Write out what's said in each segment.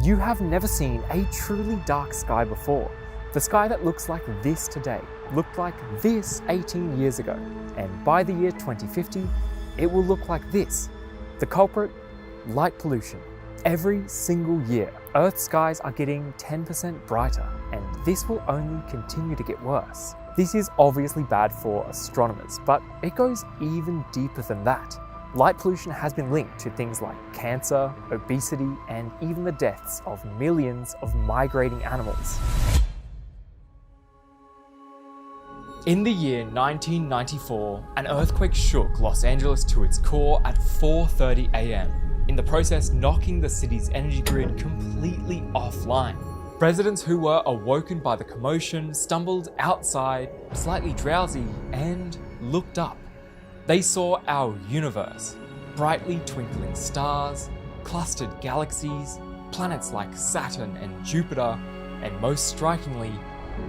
You have never seen a truly dark sky before. The sky that looks like this today looked like this 18 years ago, and by the year 2050, it will look like this. The culprit? Light pollution. Every single year, Earth's skies are getting 10% brighter, and this will only continue to get worse. This is obviously bad for astronomers, but it goes even deeper than that. Light pollution has been linked to things like cancer, obesity, and even the deaths of millions of migrating animals. In the year 1994, an earthquake shook Los Angeles to its core at 4:30 a.m., in the process knocking the city's energy grid completely offline. Residents who were awoken by the commotion stumbled outside, slightly drowsy, and looked up. They saw our universe, brightly twinkling stars, clustered galaxies, planets like Saturn and Jupiter, and most strikingly,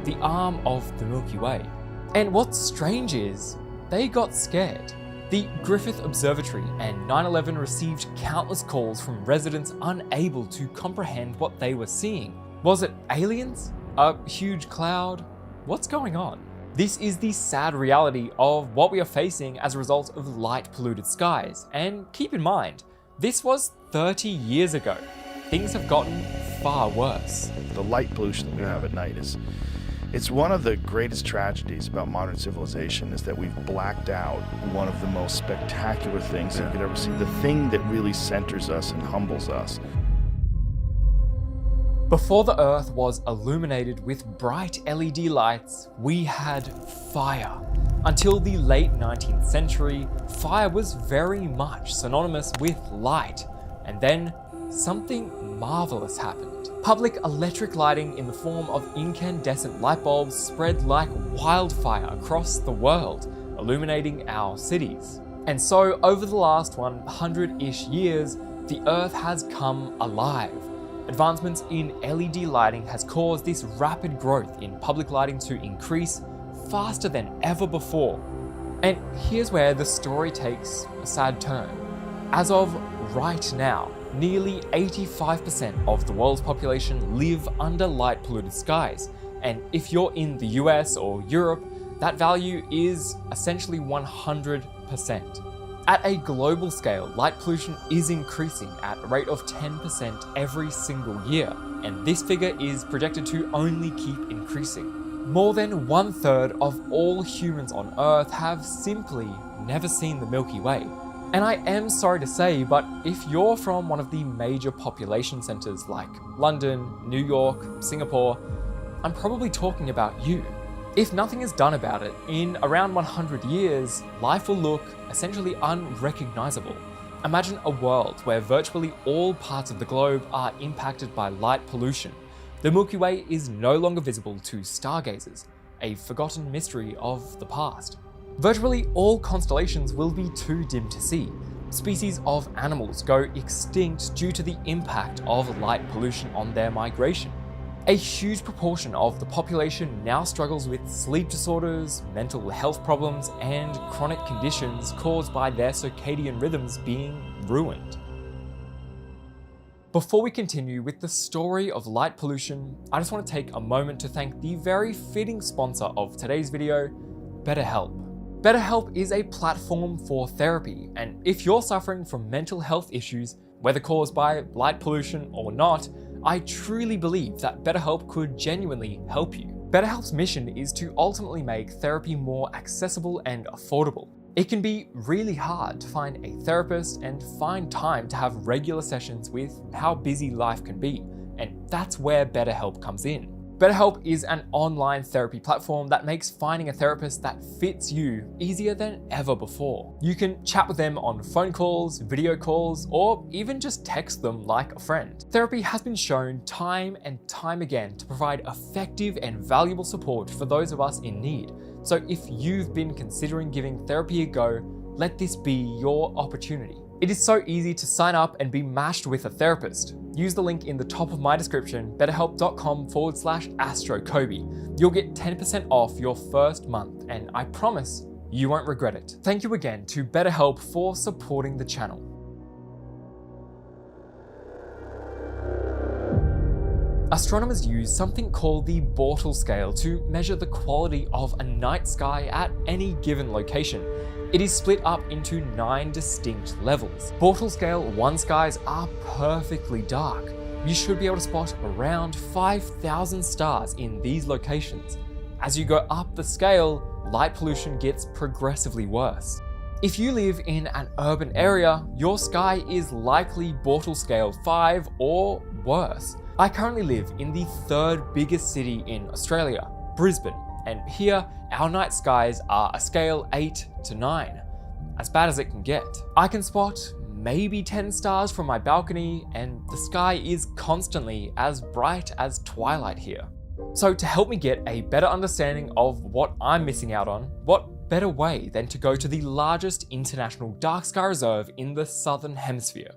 the arm of the Milky Way. And what's strange is, they got scared. The Griffith Observatory and 9/11 received countless calls from residents unable to comprehend what they were seeing. Was it aliens? A huge cloud? What's going on? This is the sad reality of what we are facing as a result of light-polluted skies. And keep in mind, this was 30 years ago. Things have gotten far worse. The light pollution that we have at night it's one of the greatest tragedies about modern civilization, is that we've blacked out one of the most spectacular things that you could ever see, the thing that really centers us and humbles us. Before the Earth was illuminated with bright LED lights, we had fire. Until the late 19th century, fire was very much synonymous with light. And then something marvelous happened. Public electric lighting in the form of incandescent light bulbs spread like wildfire across the world, illuminating our cities. And so over the last 100-ish years, the Earth has come alive. Advancements in LED lighting has caused this rapid growth in public lighting to increase faster than ever before. And here's where the story takes a sad turn. As of right now, nearly 85% of the world's population live under light-polluted skies. And if you're in the US or Europe, that value is essentially 100%. At a global scale, light pollution is increasing at a rate of 10% every single year, and this figure is projected to only keep increasing. More than 1/3 of all humans on Earth have simply never seen the Milky Way. And I am sorry to say, but if you're from one of the major population centers like London, New York, Singapore, I'm probably talking about you. If nothing is done about it, in around 100 years, life will look essentially unrecognizable. Imagine a world where virtually all parts of the globe are impacted by light pollution. The Milky Way is no longer visible to stargazers, a forgotten mystery of the past. Virtually all constellations will be too dim to see. Species of animals go extinct due to the impact of light pollution on their migration. A huge proportion of the population now struggles with sleep disorders, mental health problems, and chronic conditions caused by their circadian rhythms being ruined. Before we continue with the story of light pollution, I just want to take a moment to thank the very fitting sponsor of today's video, BetterHelp. BetterHelp is a platform for therapy, and if you're suffering from mental health issues, whether caused by light pollution or not, I truly believe that BetterHelp could genuinely help you. BetterHelp's mission is to ultimately make therapy more accessible and affordable. It can be really hard to find a therapist and find time to have regular sessions with how busy life can be, and that's where BetterHelp comes in. BetterHelp is an online therapy platform that makes finding a therapist that fits you easier than ever before. You can chat with them on phone calls, video calls, or even just text them like a friend. Therapy has been shown time and time again to provide effective and valuable support for those of us in need. So if you've been considering giving therapy a go, let this be your opportunity. It is so easy to sign up and be matched with a therapist. Use the link in the top of my description, betterhelp.com/Astro Kobi. You'll get 10% off your first month, and I promise you won't regret it. Thank you again to BetterHelp for supporting the channel. astronomers use something called the Bortle scale to measure the quality of a night sky at any given location. It is split up into 9 distinct levels. Bortle scale 1 skies are perfectly dark. You should be able to spot around 5,000 stars in these locations. As you go up the scale, light pollution gets progressively worse. If you live in an urban area, your sky is likely Bortle scale 5 or worse. I currently live in the 3rd biggest city in Australia, Brisbane, and here our night skies are a scale 8 to 9. As bad as it can get. I can spot maybe 10 stars from my balcony, and the sky is constantly as bright as twilight here. So to help me get a better understanding of what I'm missing out on, what better way than to go to the largest international dark sky reserve in the Southern Hemisphere?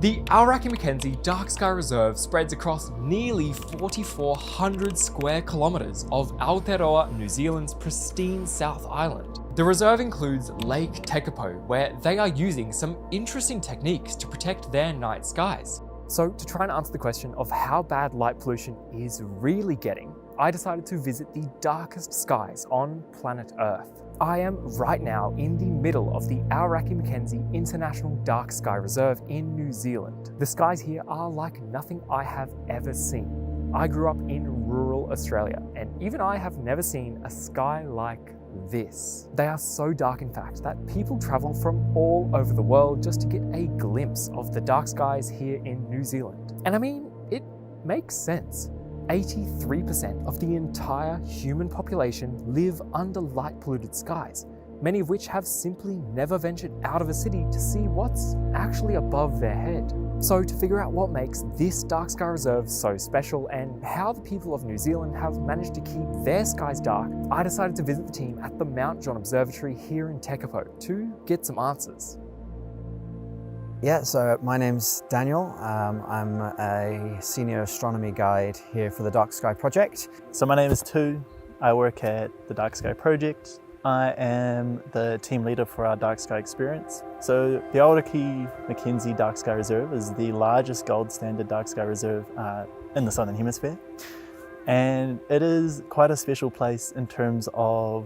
The Aoraki Mackenzie Dark Sky Reserve spreads across nearly 4,400 square kilometres of Aotearoa, New Zealand's pristine South Island. The reserve includes Lake Tekapo, where they are using some interesting techniques to protect their night skies. So to try and answer the question of how bad light pollution is really getting, I decided to visit the darkest skies on planet Earth. I am right now in the middle of the Aoraki Mackenzie International Dark Sky Reserve in New Zealand. The skies here are like nothing I have ever seen. I grew up in rural Australia, and even I have never seen a sky like this. They are so dark, in fact, that people travel from all over the world just to get a glimpse of the dark skies here in New Zealand. And I mean, it makes sense. 83% of the entire human population live under light-polluted skies, many of which have simply never ventured out of a city to see what's actually above their head. So to figure out what makes this dark sky reserve so special and how the people of New Zealand have managed to keep their skies dark, I decided to visit the team at the Mount John Observatory here in Tekapo to get some answers. Yeah, so my name's Daniel. I'm a senior astronomy guide here for the Dark Sky Project. So my name is Tu. I work at the Dark Sky Project. I am the team leader for our Dark Sky experience. So the Aoraki Mackenzie Dark Sky Reserve is the largest gold standard dark sky reserve in the Southern Hemisphere. And it is quite a special place in terms of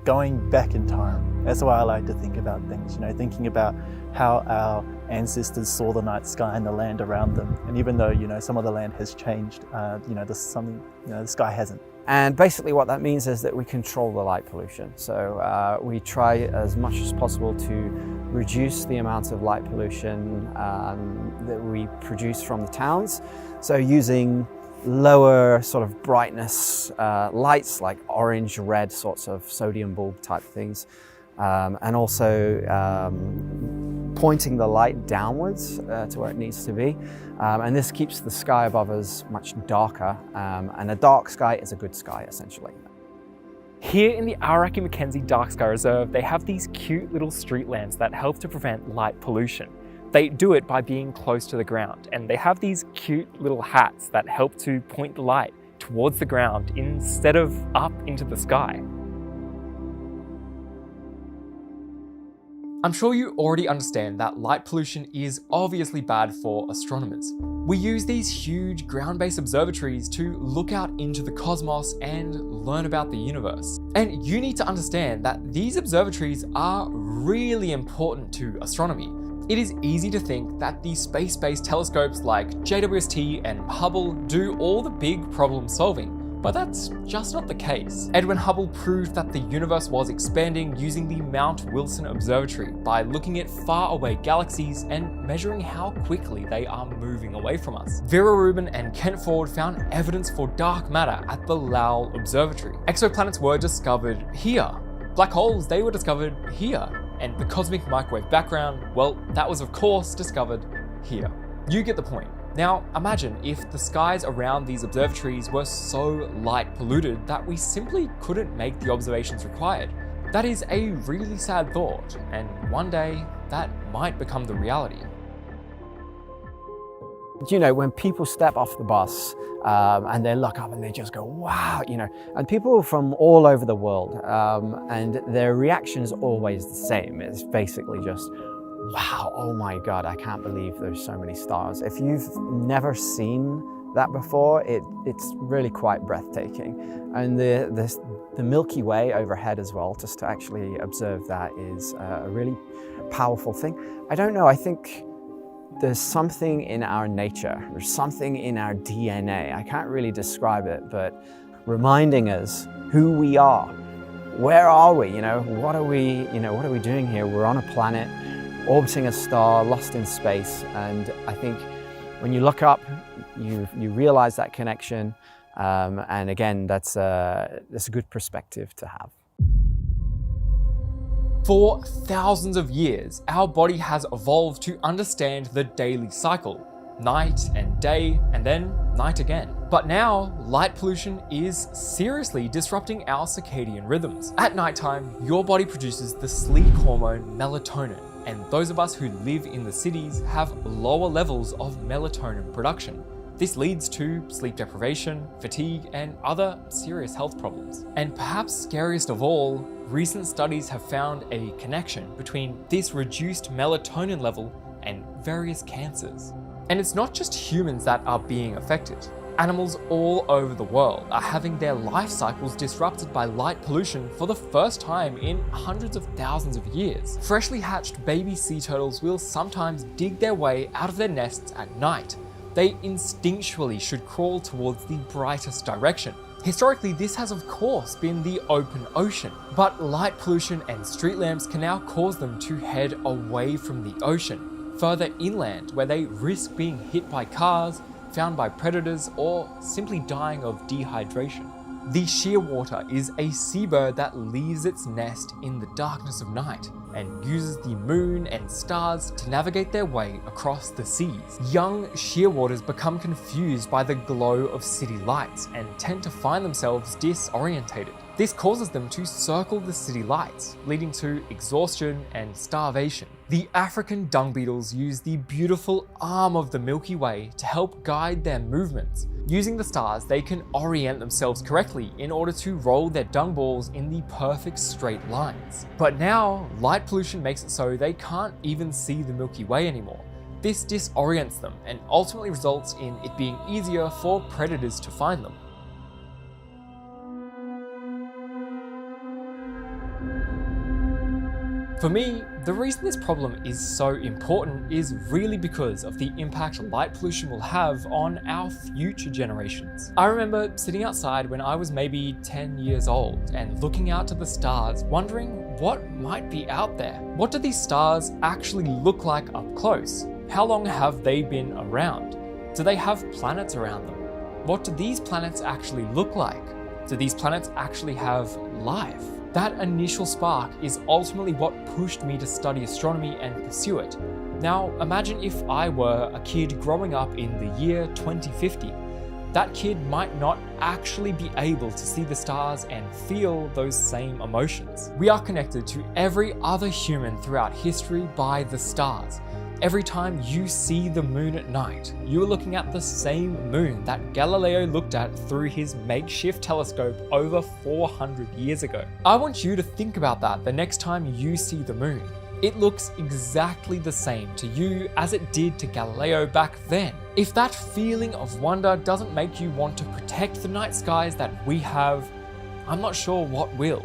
going back in time. That's why I like to think about things, thinking about how our ancestors saw the night sky and the land around them. And even though, some of the land has changed, the sky hasn't. And basically what that means is that we control the light pollution. So we try as much as possible to reduce the amount of light pollution that we produce from the towns. So using lower sort of brightness lights like orange, red sorts of sodium bulb type things. And also pointing the light downwards to where it needs to be. And this keeps the sky above us much darker. And a dark sky is a good sky, essentially. Here in the Aoraki Mackenzie Dark Sky Reserve, they have these cute little street lamps that help to prevent light pollution. They do it by being close to the ground, and they have these cute little hats that help to point the light towards the ground instead of up into the sky. I'm sure you already understand that light pollution is obviously bad for astronomers. We use these huge ground-based observatories to look out into the cosmos and learn about the universe. And you need to understand that these observatories are really important to astronomy. It is easy to think that the space-based telescopes like JWST and Hubble do all the big problem solving, but that's just not the case. Edwin Hubble proved that the universe was expanding using the Mount Wilson Observatory by looking at faraway galaxies and measuring how quickly they are moving away from us. Vera Rubin and Kent Ford found evidence for dark matter at the Lowell Observatory. Exoplanets were discovered here. Black holes, they were discovered here. And the cosmic microwave background, well, that was of course discovered here. You get the point. Now, imagine if the skies around these observatories were so light polluted that we simply couldn't make the observations required. That is a really sad thought, and one day that might become the reality. When people step off the bus and they look up and they just go, wow, and people from all over the world, and their reaction is always the same. It's basically just, wow, oh my God, I can't believe there's so many stars. If you've never seen that before, it's really quite breathtaking. And the Milky Way overhead as well, just to actually observe that is a really powerful thing. I don't know, I think there's something in our nature, there's something in our DNA, I can't really describe it, but reminding us who we are. Where are we? What are we doing here? We're on a planet, orbiting a star, lost in space, and I think when you look up, you realize that connection, and again, that's a good perspective to have. For thousands of years, our body has evolved to understand the daily cycle, night and day, and then night again. But now, light pollution is seriously disrupting our circadian rhythms. At nighttime, your body produces the sleep hormone melatonin, and those of us who live in the cities have lower levels of melatonin production. This leads to sleep deprivation, fatigue, and other serious health problems. And perhaps scariest of all, recent studies have found a connection between this reduced melatonin level and various cancers. And it's not just humans that are being affected. Animals all over the world are having their life cycles disrupted by light pollution for the first time in hundreds of thousands of years. Freshly hatched baby sea turtles will sometimes dig their way out of their nests at night. They instinctually should crawl towards the brightest direction. Historically, this has of course been the open ocean, but light pollution and street lamps can now cause them to head away from the ocean, further inland where they risk being hit by cars, found by predators, or simply dying of dehydration. The shearwater is a seabird that leaves its nest in the darkness of night and uses the moon and stars to navigate their way across the seas. Young shearwaters become confused by the glow of city lights and tend to find themselves disorientated. This causes them to circle the city lights, leading to exhaustion and starvation. The African dung beetles use the beautiful arm of the Milky Way to help guide their movements. Using the stars, they can orient themselves correctly in order to roll their dung balls in the perfect straight lines. But now, light pollution makes it so they can't even see the Milky Way anymore. This disorients them and ultimately results in it being easier for predators to find them. For me, the reason this problem is so important is really because of the impact light pollution will have on our future generations. I remember sitting outside when I was maybe 10 years old and looking out to the stars, wondering what might be out there. What do these stars actually look like up close? How long have they been around? Do they have planets around them? What do these planets actually look like? Do these planets actually have life? That initial spark is ultimately what pushed me to study astronomy and pursue it. Now, imagine if I were a kid growing up in the year 2050. That kid might not actually be able to see the stars and feel those same emotions. We are connected to every other human throughout history by the stars. Every time you see the moon at night, you are looking at the same moon that Galileo looked at through his makeshift telescope over 400 years ago. I want you to think about that the next time you see the moon. It looks exactly the same to you as it did to Galileo back then. If that feeling of wonder doesn't make you want to protect the night skies that we have, I'm not sure what will.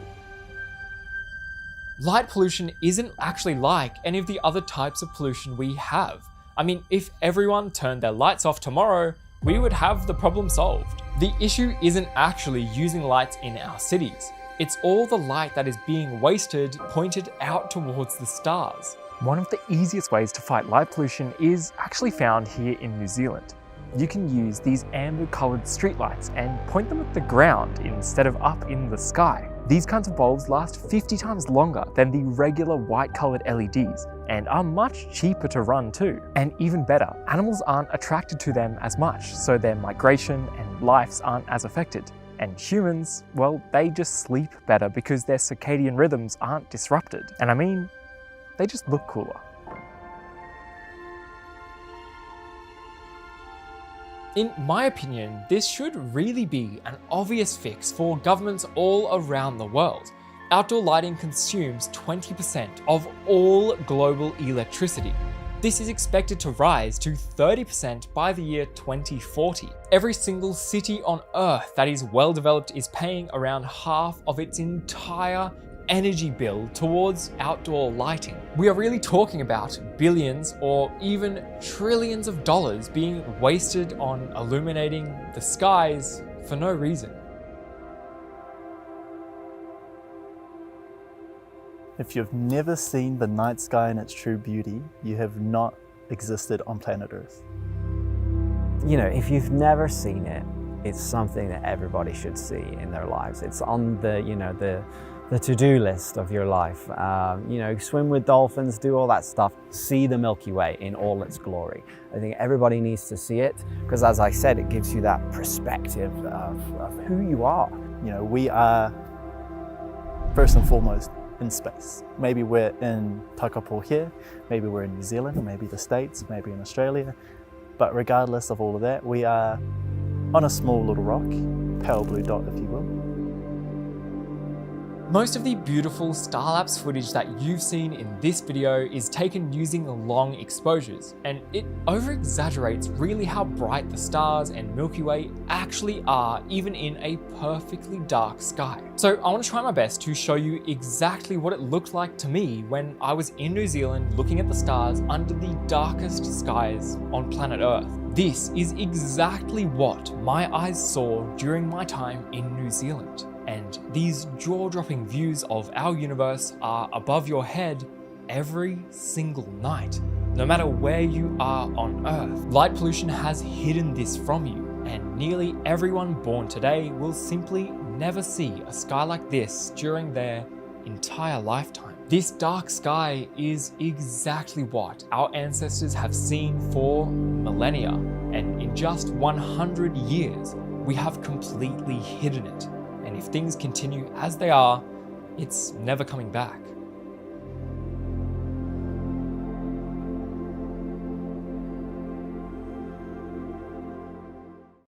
Light pollution isn't actually like any of the other types of pollution we have. I mean, if everyone turned their lights off tomorrow, we would have the problem solved. The issue isn't actually using lights in our cities. It's all the light that is being wasted pointed out towards the stars. One of the easiest ways to fight light pollution is actually found here in New Zealand. You can use these amber-coloured streetlights and point them at the ground instead of up in the sky. These kinds of bulbs last 50 times longer than the regular white-coloured LEDs and are much cheaper to run too. And even better, animals aren't attracted to them as much, so their migration and lives aren't as affected. And humans, well, they just sleep better because their circadian rhythms aren't disrupted. And I mean, they just look cooler. In my opinion, this should really be an obvious fix for governments all around the world. Outdoor lighting consumes 20% of all global electricity. This is expected to rise to 30% by the year 2040. Every single city on Earth that is well developed is paying around half of its entire energy bill towards outdoor lighting. We are really talking about billions or even trillions of dollars being wasted on illuminating the skies for no reason. If you've never seen the night sky in its true beauty, you have not existed on planet Earth. You know, if you've never seen it, it's something that everybody should see in their lives. It's on the, you know, the to-do list of your life. You know, swim with dolphins, do all that stuff. See the Milky Way in all its glory. I think everybody needs to see it because, as I said, it gives you that perspective of who you are. You know, we are, first and foremost, in space. Maybe we're in Takapo here, maybe we're in New Zealand, maybe the States, maybe in Australia. But regardless of all of that, we are on a small little rock, pale blue dot if you will. Most of the beautiful Starlapse footage that you've seen in this video is taken using long exposures, and it over-exaggerates really how bright the stars and Milky Way actually are even in a perfectly dark sky. So I want to try my best to show you exactly what it looked like to me when I was in New Zealand looking at the stars under the darkest skies on planet Earth. This is exactly what my eyes saw during my time in New Zealand. And these jaw-dropping views of our universe are above your head every single night, no matter where you are on Earth. Light pollution has hidden this from you, and nearly everyone born today will simply never see a sky like this during their entire lifetime. This dark sky is exactly what our ancestors have seen for millennia, and in just 100 years, we have completely hidden it. And if things continue as they are, it's never coming back.